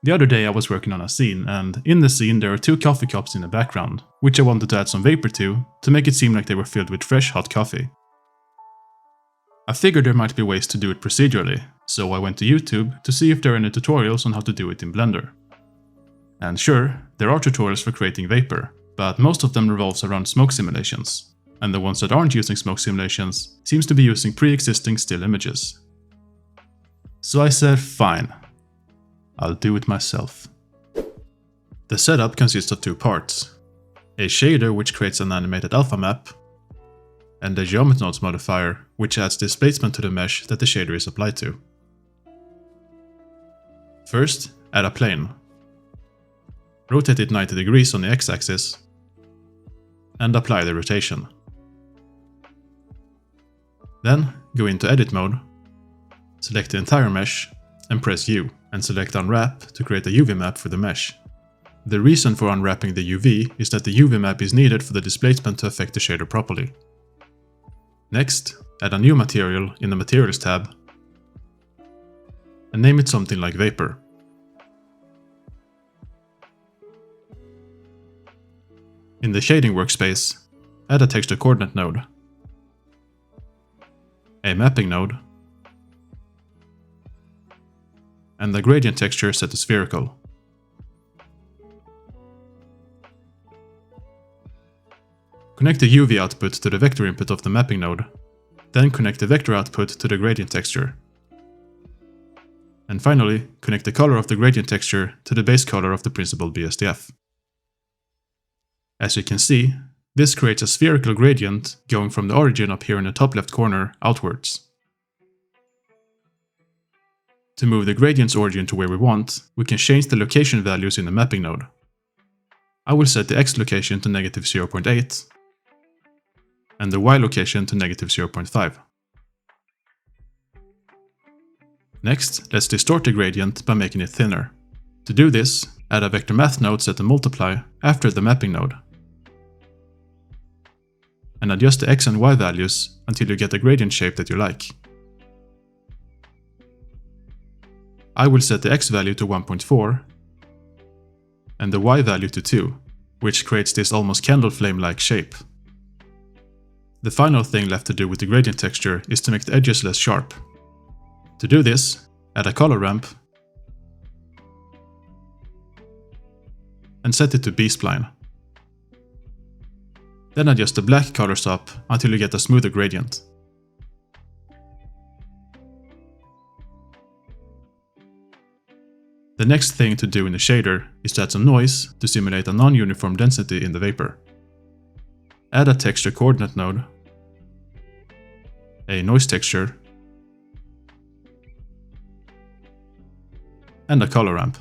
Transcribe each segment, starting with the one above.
The other day I was working on a scene, and in the scene there are 2 coffee cups in the background, which I wanted to add some vapor to make it seem like they were filled with fresh hot coffee. I figured there might be ways to do it procedurally, so I went to YouTube to see if there are any tutorials on how to do it in Blender. And sure, there are tutorials for creating vapor, but most of them revolves around smoke simulations, and the ones that aren't using smoke simulations seems to be using pre-existing still images. So I said fine, I'll do it myself. The setup consists of 2 parts: a shader which creates an animated alpha map, and a geometry nodes modifier which adds displacement to the mesh that the shader is applied to. First, add a plane. Rotate it 90 degrees on the x-axis, and apply the rotation. Then go into edit mode, select the entire mesh, and press U, and select unwrap to create a UV map for the mesh. The reason for unwrapping the UV is that the UV map is needed for the displacement to affect the shader properly. Next, add a new material in the Materials tab, and name it something like Vapor. In the shading workspace, add a texture coordinate node, a mapping node, and the gradient texture set to spherical. Connect the UV output to the vector input of the mapping node, then connect the vector output to the gradient texture. And finally, connect the color of the gradient texture to the base color of the principled BSDF. As you can see, this creates a spherical gradient going from the origin up here in the top left corner outwards. To move the gradient's origin to where we want, we can change the location values in the mapping node. I will set the X location to -0.8 and the Y location to -0.5. Next, let's distort the gradient by making it thinner. To do this, add a vector math node set to multiply after the mapping node, and adjust the X and Y values until you get a gradient shape that you like. I will set the X value to 1.4 and the Y value to 2, which creates this almost candle flame-like shape. The final thing left to do with the gradient texture is to make the edges less sharp. To do this, add a color ramp and set it to B-spline. Then adjust the black colors up until you get a smoother gradient. The next thing to do in the shader is to add some noise to simulate a non-uniform density in the vapor. Add a texture coordinate node, a noise texture, and a color ramp.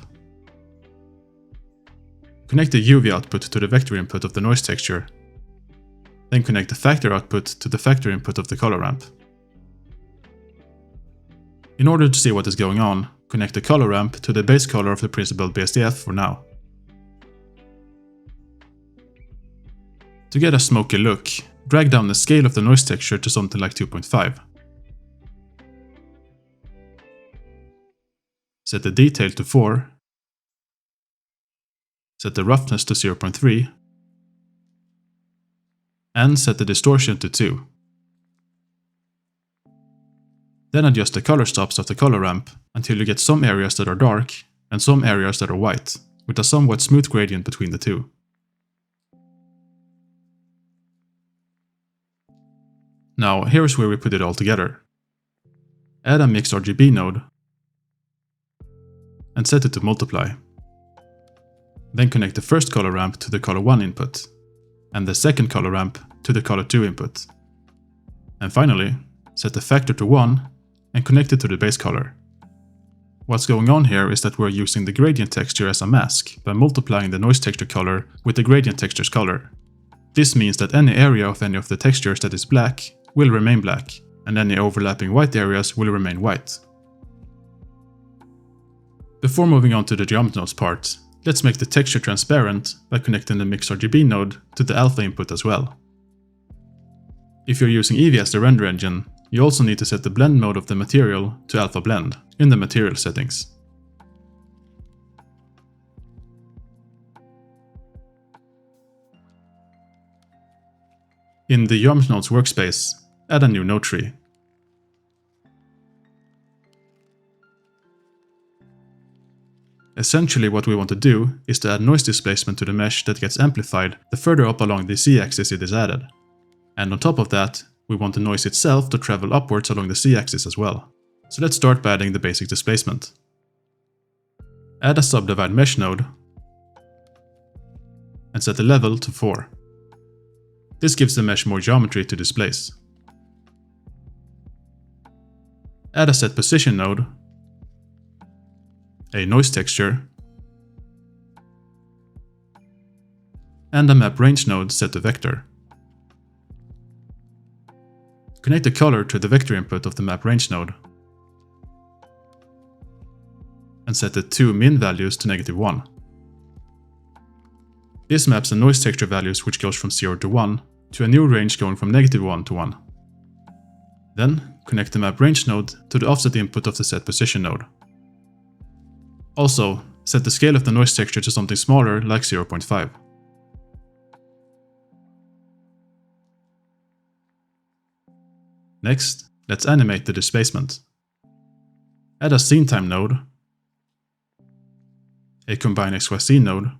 Connect the UV output to the vector input of the noise texture, then connect the factor output to the factor input of the color ramp. In order to see what is going on, connect the color ramp to the base color of the principled BSDF for now. To get a smoky look, drag down the scale of the noise texture to something like 2.5. Set the detail to 4. Set the roughness to 0.3. And set the distortion to 2. Then adjust the color stops of the color ramp until you get some areas that are dark and some areas that are white, with a somewhat smooth gradient between the two. Now here's where we put it all together. Add a mix RGB node and set it to multiply. Then connect the first color ramp to the color 1 input and the second color ramp to the color 2 input. And finally, set the factor to 1 and connect it to the base color. What's going on here is that we're using the gradient texture as a mask by multiplying the noise texture color with the gradient texture's color. This means that any area of any of the textures that is black will remain black, and any overlapping white areas will remain white. Before moving on to the geometry nodes part, let's make the texture transparent by connecting the mix RGB node to the alpha input as well. If you're using Eevee as the render engine, you also need to set the blend mode of the material to alpha blend in the material settings. In the Geometry Nodes workspace, add a new node tree. Essentially what we want to do is to add noise displacement to the mesh that gets amplified the further up along the z-axis it is added. And on top of that, we want the noise itself to travel upwards along the z-axis as well. So let's start by adding the basic displacement. Add a subdivide mesh node and set the level to 4. This gives the mesh more geometry to displace. Add a set position node, a noise texture, and a map range node set to vector. Connect the color to the vector input of the map range node and set the two min values to -1. This maps the noise texture values which goes from 0 to 1 to a new range going from -1 to 1. Then connect the map range node to the offset input of the set position node. Also, set the scale of the noise texture to something smaller like 0.5. Next, let's animate the displacement. Add a scene time node, a combine XYZ node,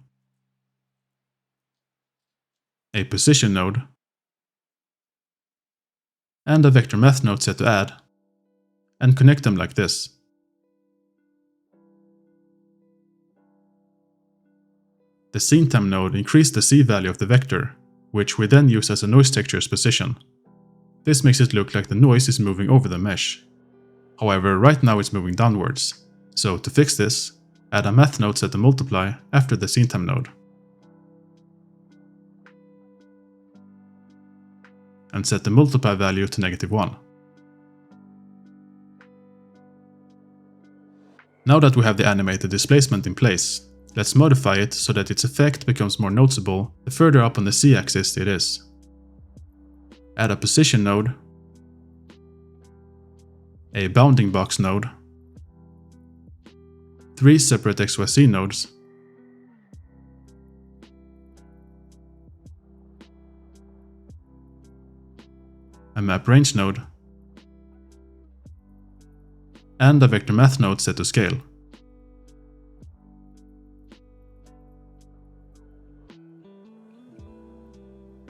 a position node, and a vector math node set to add, and connect them like this. The scene time node increased the Z value of the vector, which we then use as a noise texture's position. This makes it look like the noise is moving over the mesh. However, right now it's moving downwards. So to fix this, add a math node set to multiply after the scene time node. And set the multiply value to -1. Now that we have the animated displacement in place, let's modify it so that its effect becomes more noticeable the further up on the z-axis it is. Add a position node, a bounding box node, 3 separate XYZ nodes, a map range node, and a vector math node set to scale.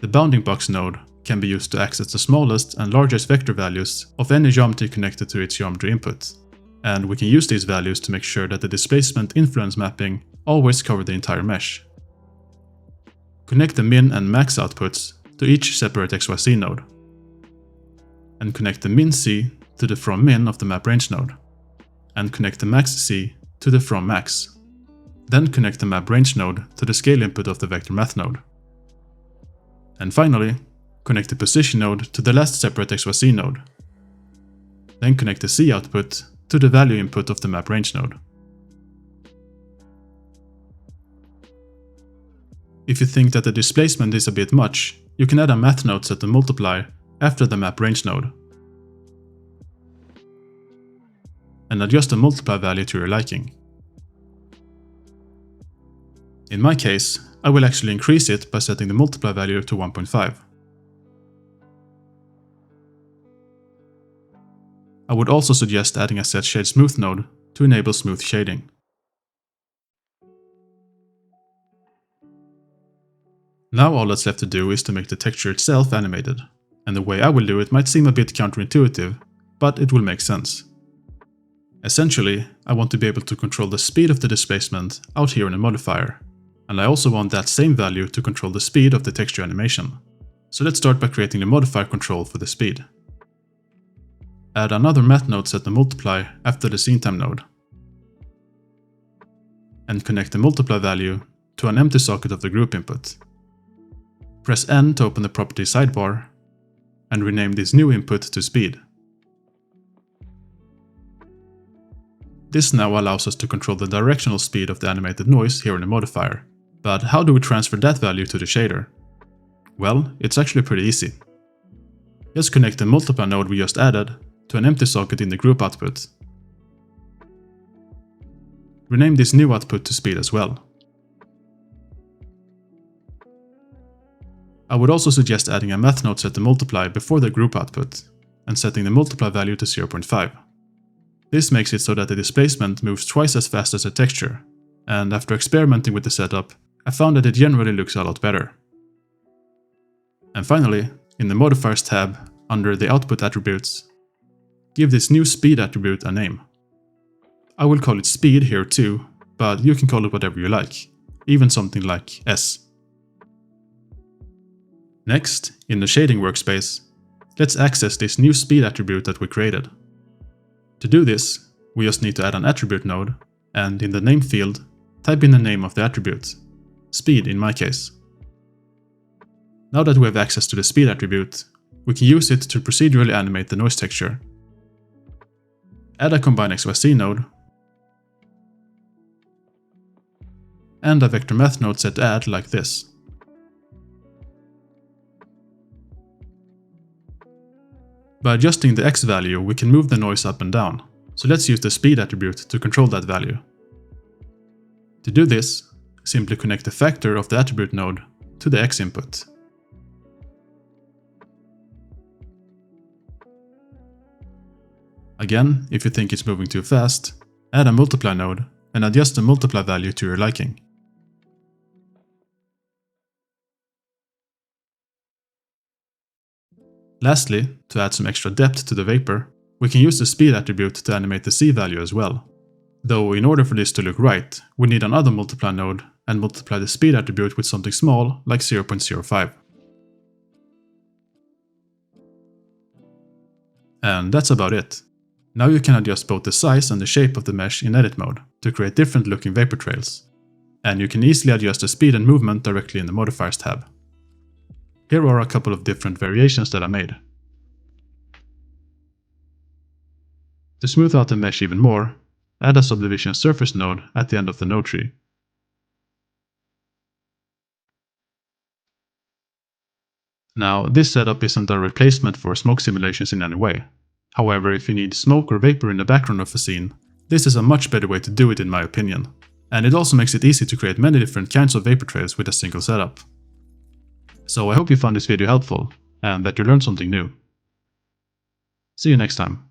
The bounding box node can be used to access the smallest and largest vector values of any geometry connected to its geometry input, and we can use these values to make sure that the displacement influence mapping always cover the entire mesh. Connect the min and max outputs to each separate XYZ node, and connect the min C to the from min of the map range node, and connect the max C to the from max. Then connect the map range node to the scale input of the vector math node. And finally, connect the position node to the last separate XYZ node. Then connect the C output to the value input of the map range node. If you think that the displacement is a bit much, you can add a math node set to multiply after the map range node, and adjust the multiply value to your liking. In my case, I will actually increase it by setting the multiply value to 1.5. I would also suggest adding a set shade smooth node to enable smooth shading. Now all that's left to do is to make the texture itself animated, and the way I will do it might seem a bit counterintuitive, but it will make sense. Essentially, I want to be able to control the speed of the displacement out here in a modifier, and I also want that same value to control the speed of the texture animation. So let's start by creating the modifier control for the speed. Add another math node set to multiply after the scene time node, and connect the multiply value to an empty socket of the group input. Press N to open the properties sidebar, and rename this new input to speed. This now allows us to control the directional speed of the animated noise here in the modifier. But how do we transfer that value to the shader? Well, it's actually pretty easy. Just connect the multiply node we just added to an empty socket in the group output. Rename this new output to speed as well. I would also suggest adding a math node set to multiply before the group output, and setting the multiply value to 0.5. This makes it so that the displacement moves twice as fast as the texture, and after experimenting with the setup, I found that it generally looks a lot better. And finally, in the modifiers tab, under the output attributes, give this new speed attribute a name. I will call it speed here too, but you can call it whatever you like, even something like S. Next, in the shading workspace, let's access this new speed attribute that we created. To do this, we just need to add an attribute node, and in the name field, type in the name of the attribute, speed in my case. Now that we have access to the speed attribute, we can use it to procedurally animate the noise texture. Add a combine XYZ node, and a vector math node set add like this. By adjusting the X value, we can move the noise up and down, so let's use the speed attribute to control that value. To do this, simply connect the factor of the attribute node to the X input. Again, if you think it's moving too fast, add a multiply node and adjust the multiply value to your liking. Lastly, to add some extra depth to the vapor, we can use the speed attribute to animate the C value as well. Though in order for this to look right, we need another multiply node and multiply the speed attribute with something small like 0.05. And that's about it. Now you can adjust both the size and the shape of the mesh in edit mode to create different looking vapor trails. And you can easily adjust the speed and movement directly in the modifiers tab. Here are a couple of different variations that I made. To smooth out the mesh even more, add a subdivision surface node at the end of the node tree. Now, this setup isn't a replacement for smoke simulations in any way. However, if you need smoke or vapor in the background of a scene, this is a much better way to do it in my opinion. And it also makes it easy to create many different kinds of vapor trails with a single setup. So I hope you found this video helpful, and that you learned something new. See you next time.